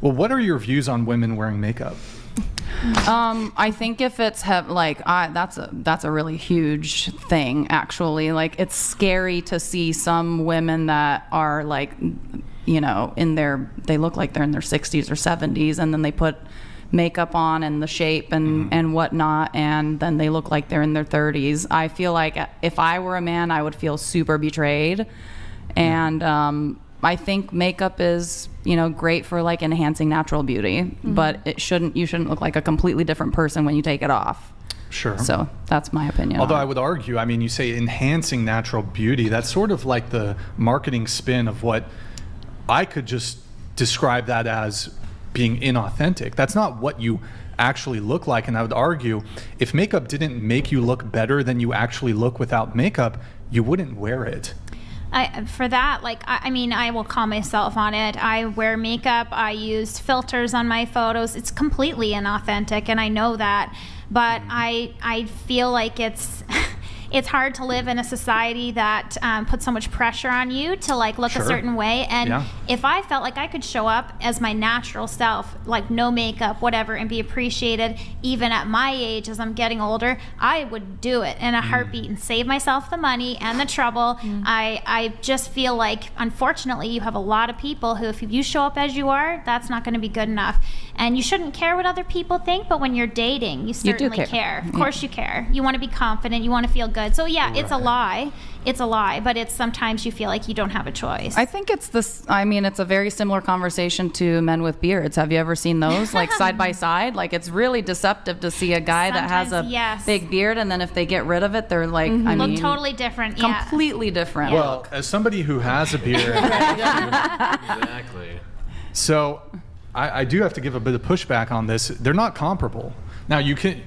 Well, what are your views on women wearing makeup? I think if it's that's a really huge thing, actually. Like, it's scary to see some women that are like, you know, they look like they're in their 60s or 70s, and then they put makeup on and the shape and whatnot, and then they look like they're in their 30s. I feel like if I were a man, I would feel super betrayed. And I think makeup is, you know, great for like enhancing natural beauty, but you shouldn't look like a completely different person when you take it off. Sure. So that's my opinion. Although I would argue, I mean, you say enhancing natural beauty, that's sort of like the marketing spin of what I could just describe that as being inauthentic. That's not what you actually look like. And I would argue, if makeup didn't make you look better than you actually look without makeup, you wouldn't wear it. For that, like, I mean, I will call myself on it. I wear makeup. I use filters on my photos. It's completely inauthentic, and I know that. But I feel like it's hard to live in a society that puts so much pressure on you to like look a certain way. And if I felt like I could show up as my natural self, like no makeup, whatever, and be appreciated even at my age as I'm getting older, I would do it in a heartbeat and save myself the money and the trouble. I just feel like, unfortunately, you have a lot of people who, if you show up as you are, that's not going to be good enough. And you shouldn't care what other people think, but when you're dating, you certainly care. Of course you care. You want to be confident. You want to feel good. So yeah, it's a lie. It's a lie, but it's sometimes you feel like you don't have a choice. I think it's it's a very similar conversation to men with beards. Have you ever seen those, like, side by side? Like, it's really deceptive to see a guy that has a big beard, and then if they get rid of it, they're like, look totally different. Completely different. Well, as somebody who has a beard. Exactly. So I do have to give a bit of pushback on this. They're not comparable. Now, you can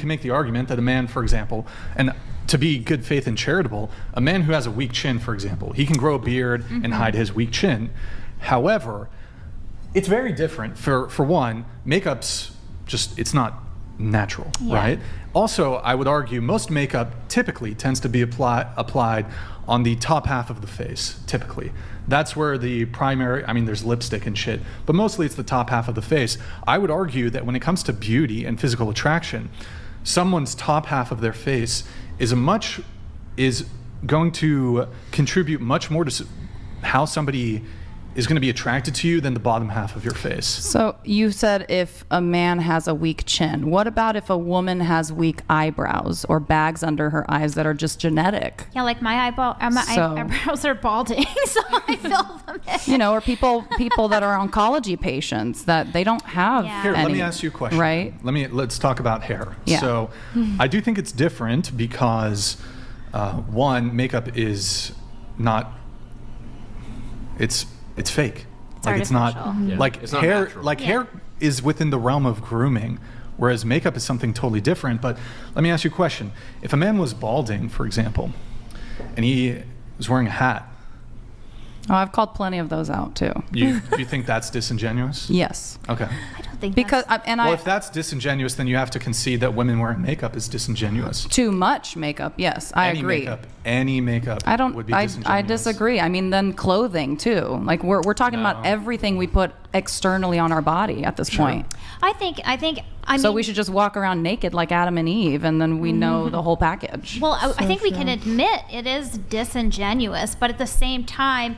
make the argument that a man, for example, and to be good faith and charitable, a man who has a weak chin, for example, he can grow a beard and hide his weak chin. However, it's very different. For one, makeup's just, it's not natural, right? Also, I would argue most makeup typically tends to be applied on the top half of the face, typically. That's where the primary, I mean, there's lipstick and shit, but mostly it's the top half of the face. I would argue that when it comes to beauty and physical attraction, someone's top half of their face is going to contribute much more to how somebody is going to be attracted to you than the bottom half of your face. So you said if a man has a weak chin. What about if a woman has weak eyebrows or bags under her eyes that are just genetic? Yeah, like my eyebrows are balding, so I fill them in. You know, or people that are oncology patients that they don't have. Here, let me ask you a question. Right? Let's talk about hair. Yeah. So I do think it's different because one, makeup is not. It's fake. It's like, it's not like it's not hair. natural. Like hair is within the realm of grooming, whereas makeup is something totally different. But let me ask you a question: if a man was balding, for example, and he was wearing a hat, Oh, I've called plenty of those out too. you think that's disingenuous? Yes. Okay. I don't think Because Well, if that's disingenuous, then you have to concede that women wearing makeup is disingenuous. too much makeup. Yes, I agree. Any makeup would be disingenuous. I disagree. I mean, then clothing too. Like we're talking about everything we put externally on our body at this point. I mean, so we should just walk around naked like Adam and Eve, and then we know the whole package. Well, I think we can admit it is disingenuous, but at the same time,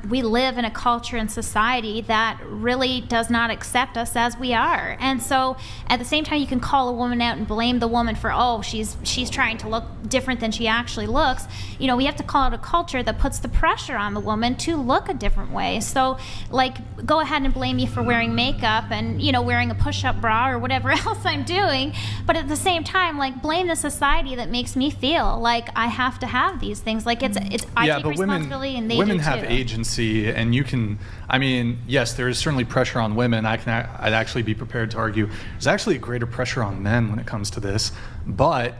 we live in a culture and society that really does not accept us as we are. And so at the same time, you can call a woman out and blame the woman for, she's trying to look different than she actually looks. You know, we have to call out a culture that puts the pressure on the woman to look a different way. So, like, go ahead and blame me for wearing makeup and, you know, wearing a push-up bra or whatever else I'm doing. But at the same time, like, blame the society that makes me feel like I have to have these things. Like, I take responsibility and they do too. Women have agency, and you can, I mean, yes, there is certainly pressure on women. I'd actually be prepared to argue there's actually a greater pressure on men when it comes to this, but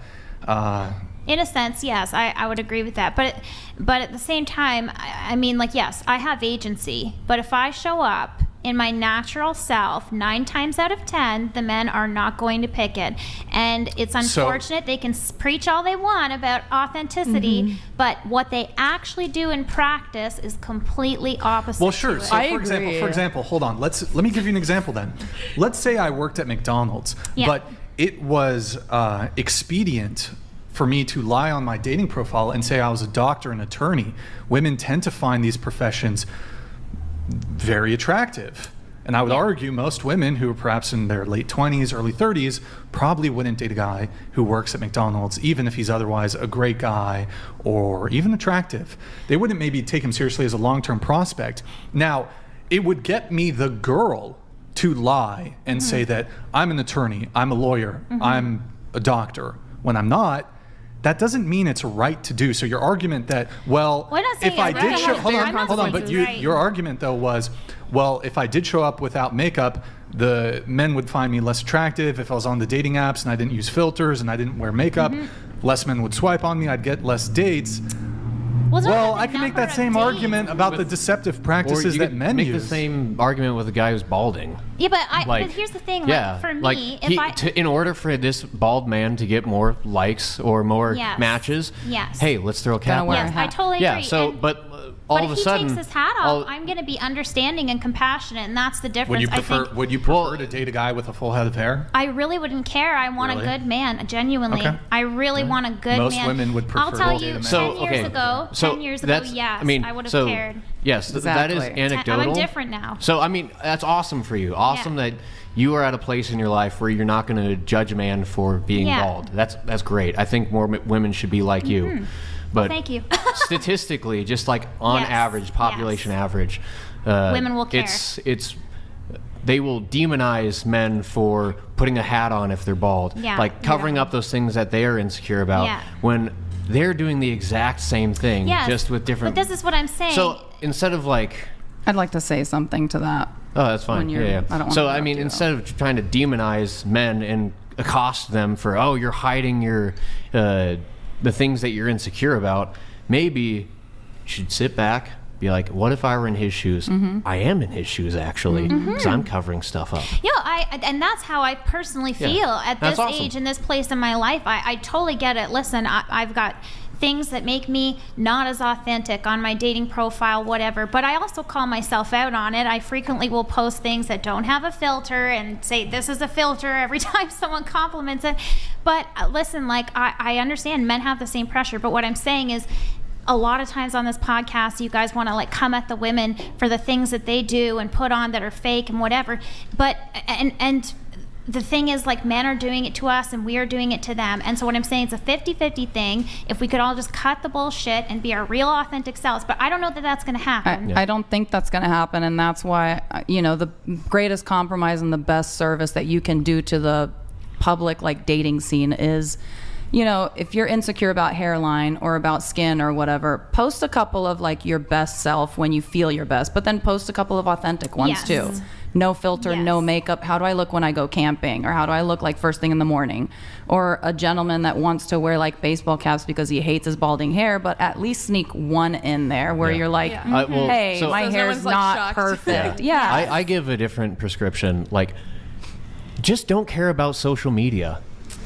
in a sense, yes, I would agree with that. But at the same time, I mean, like, yes, I have agency, but if I show up in my natural self, 9 times out of 10, the men are not going to pick it. And it's unfortunate. They can preach all they want about authenticity, but what they actually do in practice is completely opposite. Well, sure. to it. So, I for agree. example, hold on. Let me give you an example then. Let's say I worked at McDonald's, Yeah. but it was expedient for me to lie on my dating profile and say I was a doctor and attorney. Women tend to find these professions very attractive. And I would argue most women who are perhaps in their late 20s, early 30s, probably wouldn't date a guy who works at McDonald's, even if he's otherwise a great guy or even attractive. They wouldn't maybe take him seriously as a long-term prospect. Now, it would get me the girl to lie and say that I'm an attorney, I'm a lawyer, I'm a doctor, when I'm not. That doesn't mean it's right to do. So your argument that, well, We're not saying if I it's did right. show, I'm not hold on, saying but it's you, right. your argument though was, well, if I did show up without makeup, the men would find me less attractive. If I was on the dating apps and I didn't use filters and I didn't wear makeup, less men would swipe on me. I'd get less dates. Well, it's not Well, about the I can make number that of same dates. argument about the deceptive Or practices you that could men make use. the same argument with a guy who's balding. Yeah, but Like, but here's the thing. Yeah, Like, for me, like in order for this bald man to get more likes or more Yes. matches, Yes. hey, let's throw a cap wear on. a yes, I hat. totally Yeah. agree. So, And- but all but of if a sudden, he takes his hat all- off, I'm going to be understanding and compassionate, and that's the difference. Would you I prefer? think Would you prefer Well- to date a guy with a full head of hair? I really wouldn't care. I want Really? a good man, genuinely. Okay. I really want a good Most man. women would I'll prefer tell to you, date a man. 10 So, years okay. ago, So 10 years ago, that's- yes, I mean, would have so, cared. Yes, that is Exactly. anecdotal. I'm different now. So, I mean, that's awesome for you. Awesome Yeah. that you are at a place in your life where you're not going to judge a man for being Yeah. bald. That's great. I think more women should be like you. But Thank you. statistically, just like on Yes, average, population yes. average, Women will care. It's they will demonize men for putting a hat on if they're bald, Yeah. like covering up those things that they are insecure about Yeah. when they're doing the exact same thing, Yes, just with different. But this is what I'm saying. So instead of like, I'd like to say something to that. oh, that's fine. When Yeah, you're- yeah. I don't wanna So I interrupt mean, you, instead of trying to demonize men and accost them for, oh, you're hiding your the things that you're insecure about, maybe you should sit back, be like, what if I were in his shoes? Mm-hmm. I am in his shoes actually, because I'm covering stuff up. and that's how I personally feel at That's this awesome. age in this place in my life. I totally get it. Listen, I've got things that make me not as authentic on my dating profile, whatever, but I also call myself out on it. I frequently will post things that don't have a filter and say this is a filter every time someone compliments it. But listen, like I understand men have the same pressure, but what I'm saying is a lot of times on this podcast, you guys want to like come at the women for the things that they do and put on that are fake and whatever. But and the thing is, like, men are doing it to us and we are doing it to them. And so what I'm saying is a 50-50 thing. If we could all just cut the bullshit and be our real authentic selves. But I don't know that that's going to happen. I don't think that's going to happen, and that's why, the greatest compromise and the best service that you can do to the public like dating scene is, if you're insecure about hairline or about skin or whatever, post a couple of like your best self when you feel your best, but then post a couple of authentic ones Yes. too. No filter, Yes. no makeup. How do I look when I go camping? Or how do I look like first thing in the morning? Or a gentleman that wants to wear like baseball caps because he hates his balding hair, but at least sneak one in there where Yeah. you're like, Yeah. Well, hey, so- my So no hair's one's, like, not shocked. perfect. Yeah. I give a different prescription. Like, just don't care about social media.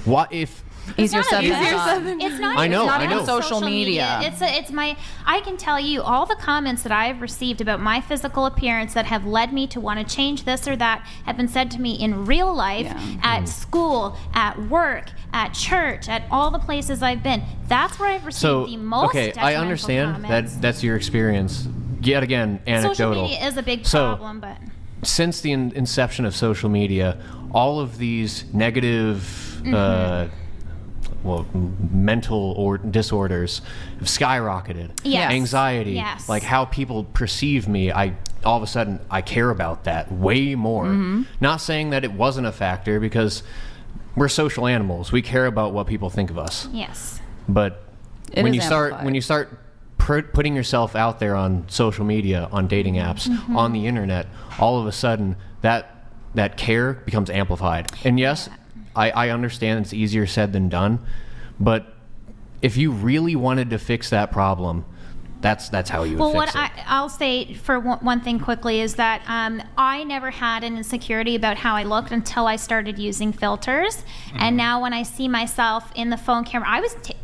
What if? Easier It's said not than about- done. It's not I even know, about I know. Social media. It's my. I can tell you all the comments that I have received about my physical appearance that have led me to want to change this or that have been said to me in real life, Yeah. at school, at work, at church, at all the places I've been. That's where I've received So the most. okay, I detrimental understand comments. that's your experience. Yet again, anecdotal. Social media is a big So, problem, but since the inception of social media, all of these negative, mental or disorders have skyrocketed. Yes. Anxiety, Yes. like how people perceive me. All of a sudden I care about that way more. Not saying that it wasn't a factor, because we're social animals. We care about what people think of us. yes. But It when is you start amplified. when you start putting yourself out there on social media, on dating apps, on the internet, all of a sudden that care becomes amplified. And yes, I understand it's easier said than done, but if you really wanted to fix that problem, That's how you would Well, fix what it. I'll say for one thing quickly is that I never had an insecurity about how I looked until I started using filters. And now when I see myself in the phone camera,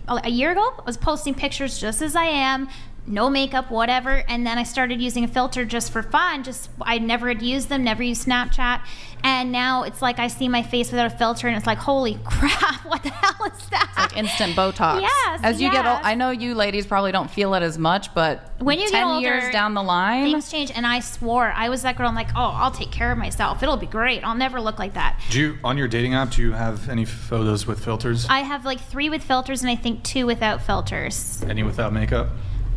a year ago, I was posting pictures just as I am, no makeup, whatever. And then I started using a filter just for fun. I never had used them, never used Snapchat. And now it's like I see my face without a filter and it's like, holy crap, what the hell is that? Like instant Botox. Yes, As you get old, yes. I know you ladies probably don't feel it as much, but When you 10 get older, years down the line, things change. And I swore, I was that girl, I'm like, oh, I'll take care of myself. It'll be great. I'll never look like that. On your dating app, do you have any photos with filters? I have like 3 with filters and I think 2 without filters. Any without makeup?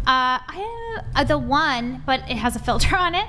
The one, but it has a filter on it.